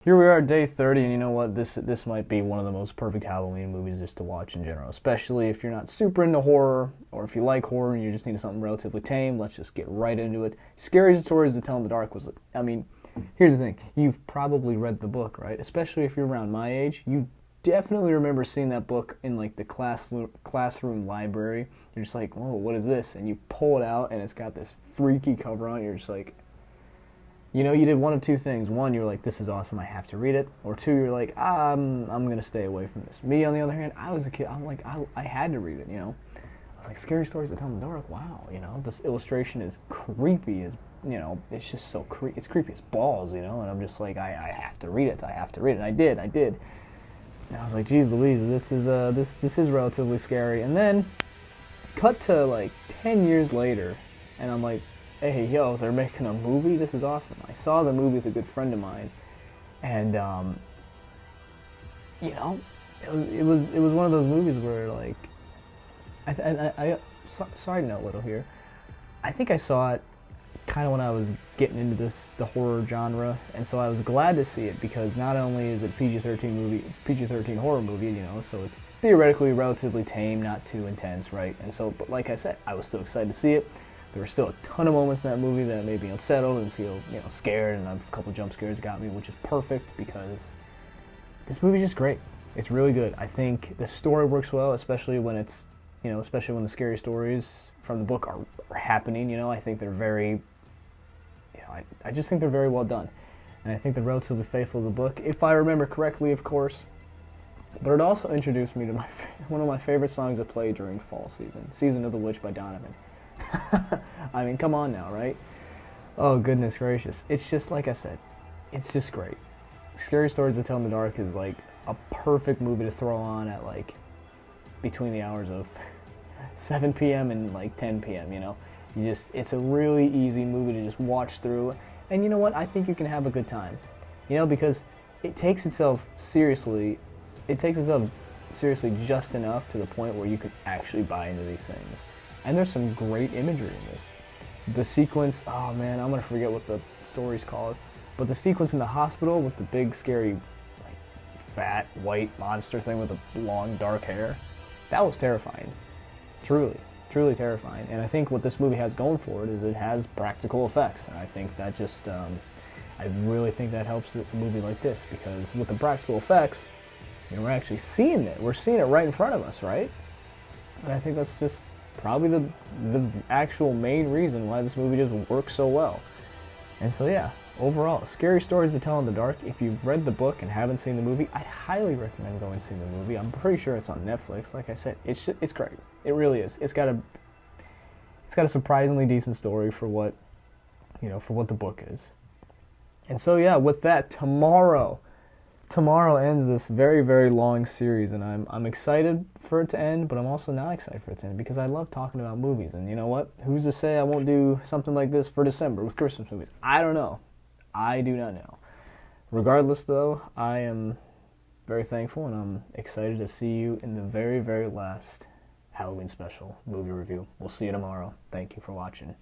Here we are at day 30, and you know what? This might be one of the most perfect Halloween movies just to watch in general, especially if you're not super into horror, or if you like horror and you just need something relatively tame. Let's just get right into it. Scariest Stories to Tell in the Dark was, here's the thing. You've probably read the book, right? Especially if you're around my age. You definitely remember seeing that book in like the classroom library. You're just like, whoa, what is this? And you pull it out, and it's got this freaky cover on it. You're just like, you did one of two things. One, you're like, this is awesome, I have to read it. Or two, you're like, I'm going to stay away from this. Me, on the other hand, I was a kid. I'm like, I had to read it. I was like, Scary Stories to Tell in the Dark, wow. This illustration is creepy it's just so creepy. It's creepy as balls, and I'm just like, I have to read it. I have to read it. And I did. And I was like, geez Louise, this is relatively scary. And then, cut to like 10 years later, and I'm like, hey, yo, they're making a movie? This is awesome. I saw the movie with a good friend of mine, and, it was one of those movies where, like, side note little here, I think I saw it kind of when I was getting into the horror genre, and so I was glad to see it, because not only is it PG-13 horror movie, so it's theoretically relatively tame, not too intense, right? And so, but like I said, I was still excited to see it. There were still a ton of moments in that movie that made me unsettled and feel, scared, and a couple jump scares got me, which is perfect because this movie's just great. It's really good. I think the story works well, especially when especially when the scary stories from the book are happening. I think they're very, I just think they're very well done, and I think they're relatively faithful to the book, if I remember correctly, of course. But it also introduced me to one of my favorite songs to play during fall season, "Season of the Witch" by Donovan. I mean, come on now, right? Oh, goodness gracious. It's just, like I said, it's just great. Scary Stories to Tell in the Dark is like a perfect movie to throw on at like between the hours of 7 p.m. and like 10 p.m., it's a really easy movie to just watch through. And you know what? I think you can have a good time. Because it takes itself seriously. It takes itself seriously just enough to the point where you could actually buy into these things. And there's some great imagery in this. The sequence, oh man, I'm gonna forget what the story's called, but the sequence in the hospital with the big, scary, like, fat, white monster thing with the long, dark hair, that was terrifying. Truly, truly terrifying. And I think what this movie has going for it is it has practical effects, and I think that just, I really think that helps a movie like this, because with the practical effects, we're actually seeing it. We're seeing it right in front of us, right? And I think that's just probably the actual main reason why this movie just works so well. And so yeah, overall, Scary Stories to Tell in the Dark, if you've read the book and haven't seen the movie, I'd highly recommend going and seeing the movie. I'm pretty sure it's on Netflix. Like I said, it's great. It really is. It's got a surprisingly decent story for what the book is. And so yeah, with that, tomorrow ends this very, very long series, and I'm excited for it to end, but I'm also not excited for it to end, because I love talking about movies. And you know what? Who's to say I won't do something like this for December with Christmas movies? I don't know. I do not know. Regardless, though, I am very thankful, and I'm excited to see you in the very, very last Halloween special movie review. We'll see you tomorrow. Thank you for watching.